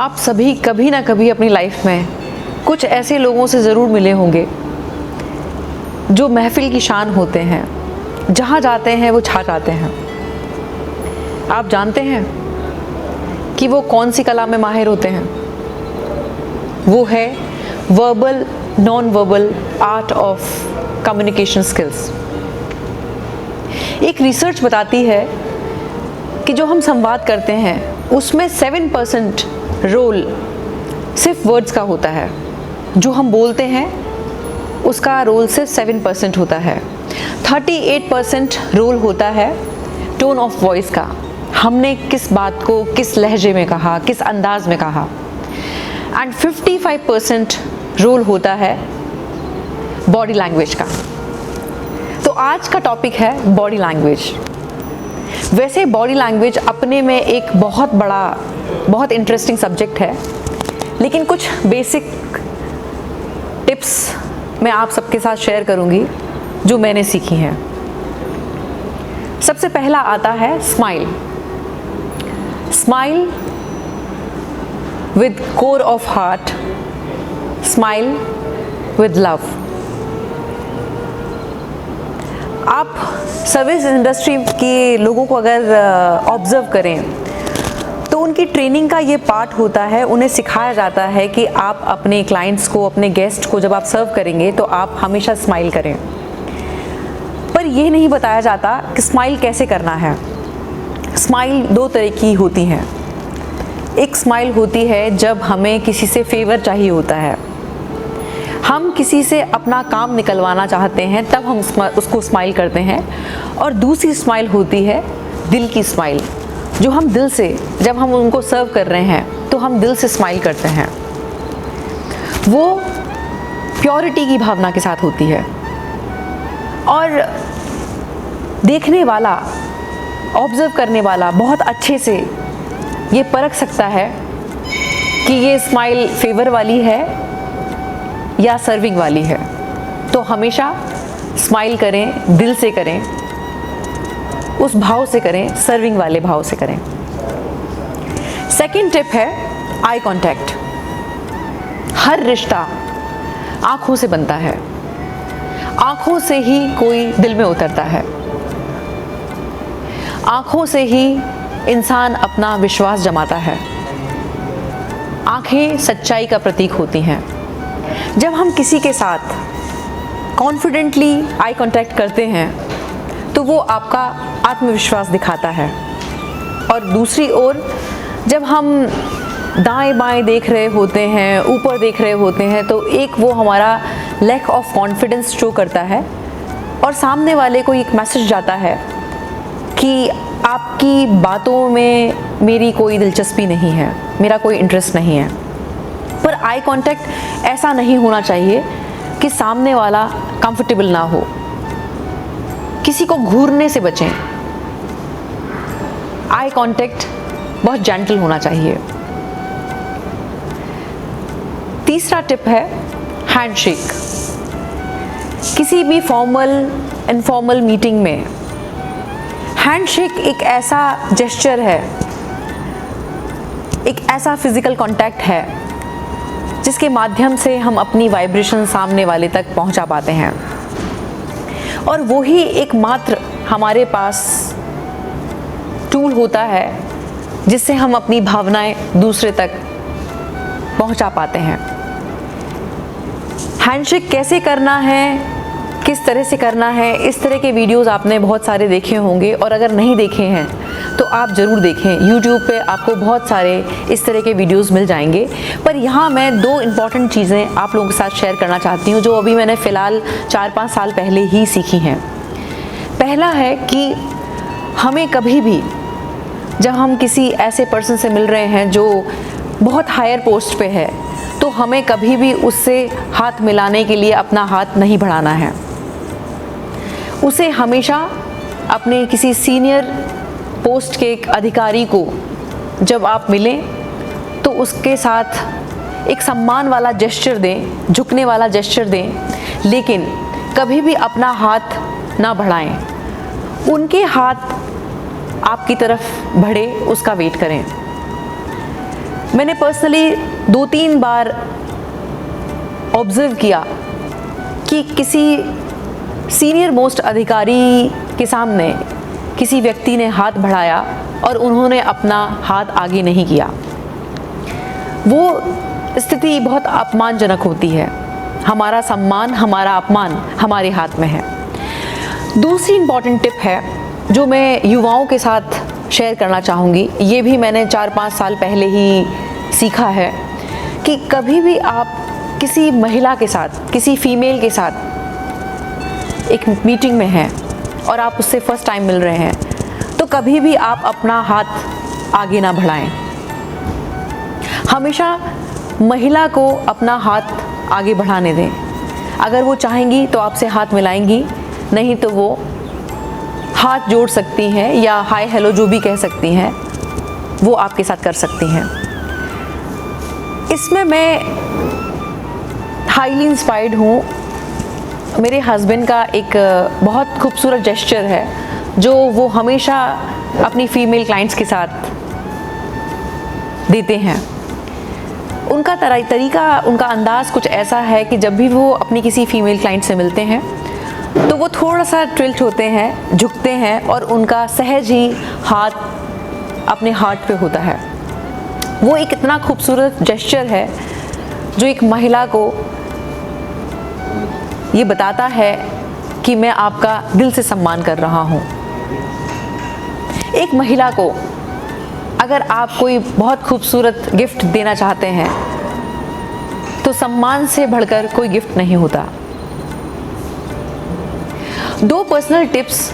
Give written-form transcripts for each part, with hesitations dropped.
आप सभी कभी ना कभी अपनी लाइफ में कुछ ऐसे लोगों से ज़रूर मिले होंगे जो महफिल की शान होते हैं, जहाँ जाते हैं वो छा जाते हैं। आप जानते हैं कि वो कौन सी कला में माहिर होते हैं? वो है verbal non verbal art of communication skills. एक रिसर्च बताती है कि जो हम संवाद करते हैं उसमें 7% रोल सिर्फ वर्ड्स का होता है। जो हम बोलते हैं उसका रोल सिर्फ 7% होता है। 38% रोल होता है टोन ऑफ वॉइस का, हमने किस बात को किस लहजे में कहा, किस अंदाज में कहा। एंड 55% रोल होता है बॉडी लैंग्वेज का। तो आज का टॉपिक है बॉडी लैंग्वेज। वैसे बॉडी लैंग्वेज अपने में एक बहुत इंटरेस्टिंग सब्जेक्ट है, लेकिन कुछ बेसिक टिप्स मैं आप सबके साथ शेयर करूंगी जो मैंने सीखी हैं। सबसे पहला आता है smile. Smile with core of heart, smile with love. आप सर्विस इंडस्ट्री के लोगों को अगर ऑब्जर्व करें तो उनकी ट्रेनिंग का ये पार्ट होता है। उन्हें सिखाया जाता है कि आप अपने क्लाइंट्स को, अपने गेस्ट को जब आप सर्व करेंगे तो आप हमेशा स्माइल करें। पर यह नहीं बताया जाता कि स्माइल कैसे करना है। स्माइल दो तरह की होती हैं। एक स्माइल होती है जब हमें किसी से फेवर चाहिए होता है, हम किसी से अपना काम निकलवाना चाहते हैं, तब हम उसको स्माइल करते हैं। और दूसरी स्माइल होती है दिल की स्माइल, जो हम दिल से, जब हम उनको सर्व कर रहे हैं तो हम दिल से स्माइल करते हैं। वो प्योरिटी की भावना के साथ होती है और देखने वाला, ऑब्जर्व करने वाला बहुत अच्छे से ये परख सकता है कि ये स्माइल फेवर वाली है या सर्विंग वाली है। तो हमेशा स्माइल करें, दिल से करें, उस भाव से करें, सर्विंग वाले भाव से करें। सेकंड टिप है आई कांटेक्ट। हर रिश्ता आंखों से बनता है, आंखों से ही कोई दिल में उतरता है, आंखों से ही इंसान अपना विश्वास जमाता है। आंखें सच्चाई का प्रतीक होती हैं। जब हम किसी के साथ कॉन्फिडेंटली आई कांटेक्ट करते हैं तो वो आपका आत्मविश्वास दिखाता है। और दूसरी ओर जब हम दाएं बाएं देख रहे होते हैं, ऊपर देख रहे होते हैं, तो एक वो हमारा लैक ऑफ कॉन्फिडेंस शो करता है और सामने वाले को एक मैसेज जाता है कि आपकी बातों में मेरी कोई दिलचस्पी नहीं है, मेरा कोई इंटरेस्ट नहीं है। पर आई कांटेक्ट ऐसा नहीं होना चाहिए कि सामने वाला कंफर्टेबल ना हो। किसी को घूरने से बचें। आई कांटेक्ट बहुत जेंटल होना चाहिए। तीसरा टिप है हैंडशेक। किसी भी फॉर्मल इनफॉर्मल मीटिंग में हैंडशेक एक ऐसा जेस्चर है, एक ऐसा फिजिकल कांटेक्ट है जिसके माध्यम से हम अपनी वाइब्रेशन सामने वाले तक पहुंचा पाते हैं। और वही एकमात्र हमारे पास टूल होता है जिससे हम अपनी भावनाएं दूसरे तक पहुंचा पाते हैं। हैंडशेक कैसे करना है, किस तरह से करना है, इस तरह के वीडियोस आपने बहुत सारे देखे होंगे, और अगर नहीं देखे हैं तो आप ज़रूर देखें। YouTube पे आपको बहुत सारे इस तरह के वीडियोस मिल जाएंगे। पर यहाँ मैं दो इम्पॉर्टेंट चीज़ें आप लोगों के साथ शेयर करना चाहती हूँ जो अभी मैंने फ़िलहाल 4-5 साल पहले ही सीखी हैं। पहला है कि हमें कभी भी जब हम किसी ऐसे पर्सन से मिल रहे हैं जो बहुत हायर पोस्ट पे है, तो हमें कभी भी उससे हाथ मिलाने के लिए अपना हाथ नहीं बढ़ाना है। उसे हमेशा अपने किसी सीनियर पोस्ट के एक अधिकारी को जब आप मिलें तो उसके साथ एक सम्मान वाला जेस्चर दें, झुकने वाला जेस्चर दें, लेकिन कभी भी अपना हाथ ना बढ़ाएं। उनके हाथ आपकी तरफ बढ़े, उसका वेट करें। मैंने पर्सनली 2-3 बार ऑब्ज़र्व किया कि किसी सीनियर मोस्ट अधिकारी के सामने किसी व्यक्ति ने हाथ बढ़ाया और उन्होंने अपना हाथ आगे नहीं किया। वो स्थिति बहुत अपमानजनक होती है। हमारा सम्मान, हमारा अपमान हमारे हाथ में है। दूसरी इम्पॉर्टेंट टिप है जो मैं युवाओं के साथ शेयर करना चाहूँगी, ये भी मैंने 4-5 साल पहले ही सीखा है कि कभी भी आप किसी महिला के साथ, किसी फीमेल के साथ एक मीटिंग में हैं और आप उससे फर्स्ट टाइम मिल रहे हैं, तो कभी भी आप अपना हाथ आगे ना बढ़ाएं। हमेशा महिला को अपना हाथ आगे बढ़ाने दें। अगर वो चाहेंगी तो आपसे हाथ मिलाएंगी, नहीं तो वो हाथ जोड़ सकती हैं या हाय हेलो जो भी कह सकती हैं, वो आपके साथ कर सकती हैं। इसमें मैं हाईली इंस्पायर्ड हूँ। मेरे हस्बैंड का एक बहुत खूबसूरत जेस्चर है जो वो हमेशा अपनी फीमेल क्लाइंट्स के साथ देते हैं। उनका तरीका, उनका अंदाज़ कुछ ऐसा है कि जब भी वो अपनी किसी फीमेल क्लाइंट से मिलते हैं तो वो थोड़ा सा टिल्ट होते हैं, झुकते हैं और उनका सहज ही हाथ अपने हार्ट पे होता है। वो एक इतना खूबसूरत जेस्चर है जो एक महिला को ये बताता है कि मैं आपका दिल से सम्मान कर रहा हूँ। एक महिला को अगर आप कोई बहुत खूबसूरत गिफ्ट देना चाहते हैं तो सम्मान से बढ़कर कोई गिफ्ट नहीं होता। 2 पर्सनल टिप्स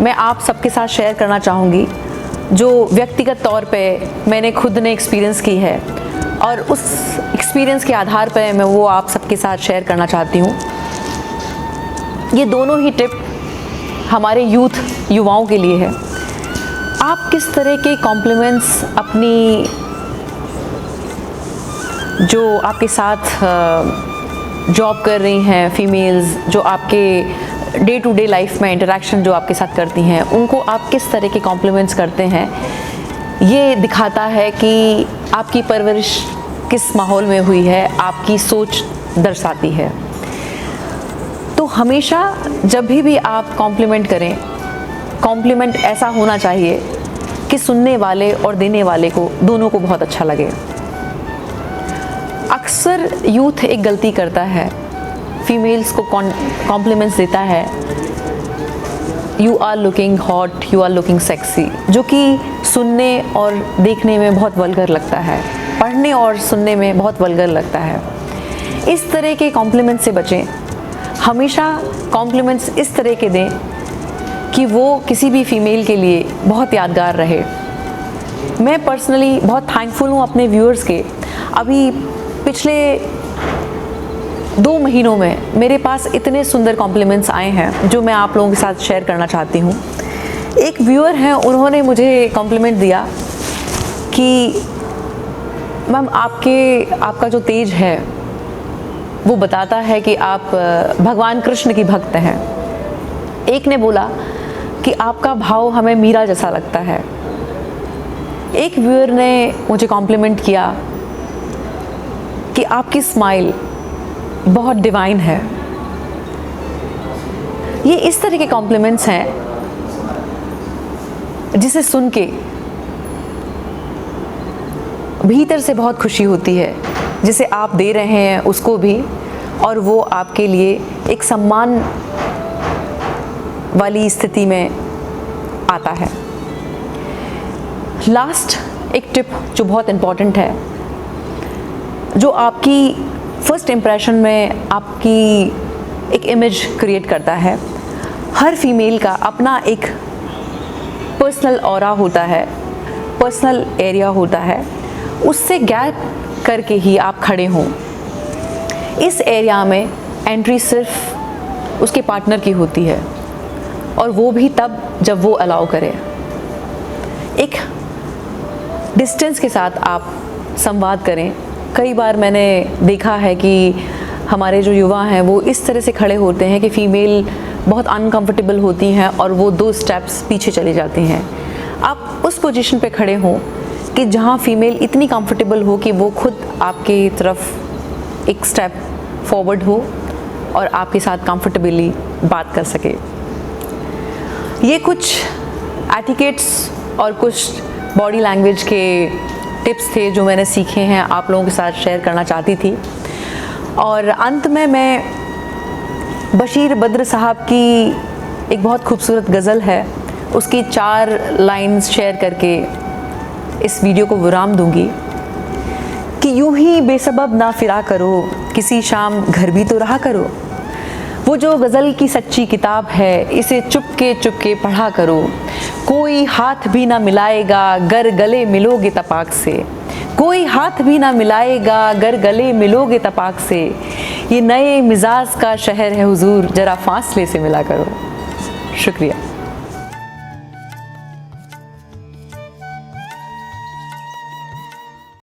मैं आप सबके साथ शेयर करना चाहूँगी जो व्यक्तिगत तौर पे मैंने खुद ने एक्सपीरियंस की है और उस एक्सपीरियंस के आधार पर मैं वो आप सबके साथ शेयर करना चाहती हूँ। ये दोनों ही टिप हमारे युवाओं के लिए है। आप किस तरह के कॉम्प्लीमेंट्स अपनी जो आपके साथ जॉब कर रही हैं फीमेल्स, जो आपके डे टू डे लाइफ में इंटरेक्शन जो आपके साथ करती हैं, उनको आप किस तरह के कॉम्प्लीमेंट्स करते हैं, ये दिखाता है कि आपकी परवरिश किस माहौल में हुई है, आपकी सोच दर्शाती है। तो हमेशा जब भी आप कॉम्प्लीमेंट करें, कॉम्प्लीमेंट ऐसा होना चाहिए कि सुनने वाले और देने वाले को दोनों को बहुत अच्छा लगे। अक्सर यूथ एक गलती करता है, फीमेल्स को कॉम्प्लीमेंट्स देता है, you are looking hot, you are looking sexy, जो कि सुनने और देखने में बहुत वल्गर लगता है, पढ़ने और सुनने में बहुत वल्गर लगता है। इस तरह के कॉम्प्लीमेंट से बचें। हमेशा कॉम्प्लीमेंट्स इस तरह के दें कि वो किसी भी फीमेल के लिए बहुत यादगार रहे। मैं पर्सनली बहुत थैंकफुल हूँ अपने व्यूअर्स के। अभी पिछले 2 महीनों में मेरे पास इतने सुंदर कॉम्प्लीमेंट्स आए हैं जो मैं आप लोगों के साथ शेयर करना चाहती हूँ। एक व्यूअर हैं, उन्होंने मुझे कॉम्प्लीमेंट दिया कि मैम आपका जो तेज है वो बताता है कि आप भगवान कृष्ण की भक्त हैं। एक ने बोला कि आपका भाव हमें मीरा जैसा लगता है। एक व्यूअर ने मुझे कॉम्प्लीमेंट किया कि आपकी स्माइल बहुत डिवाइन है। ये इस तरह के कॉम्प्लीमेंट्स हैं जिसे सुन के भीतर से बहुत खुशी होती है, जिसे आप दे रहे हैं उसको भी, और वो आपके लिए एक सम्मान वाली स्थिति में आता है। लास्ट एक टिप जो बहुत इम्पॉर्टेंट है, जो आपकी फर्स्ट इम्प्रेशन में आपकी एक इमेज क्रिएट करता है। हर फीमेल का अपना एक पर्सनल ऑरा होता है, पर्सनल एरिया होता है, उससे गैप करके ही आप खड़े हों। इस एरिया में एंट्री सिर्फ उसके पार्टनर की होती है, और वो भी तब जब वो अलाउ करे। एक डिस्टेंस के साथ आप संवाद करें। कई बार मैंने देखा है कि हमारे जो युवा हैं वो इस तरह से खड़े होते हैं कि फ़ीमेल बहुत अनकंफर्टेबल होती हैं और वो 2 स्टेप्स पीछे चली जाती हैं। आप उस पोजीशन पे खड़े हों कि जहाँ फीमेल इतनी कंफर्टेबल हो कि वो खुद आपके तरफ एक स्टेप फॉरवर्ड हो और आपके साथ कंफर्टेबली बात कर सके। ये कुछ एटिकेट्स और कुछ बॉडी लैंग्वेज के टिप्स थे जो मैंने सीखे हैं, आप लोगों के साथ शेयर करना चाहती थी। और अंत में मैं बशीर बद्र साहब की एक बहुत खूबसूरत गज़ल है, उसकी 4 लाइन्स शेयर करके इस वीडियो को विराम दूंगी कि यूं ही बेसबब ना फिरा करो, किसी शाम घर भी तो रहा करो। वो जो गज़ल की सच्ची किताब है, इसे चुपके पढ़ा करो। कोई हाथ भी ना मिलाएगा गर गले मिलोगे तपाक से, कोई हाथ भी ना मिलाएगा गर गले मिलोगे तपाक से। ये नए मिजाज का शहर है हुजूर, जरा फासले से मिला करो। शुक्रिया।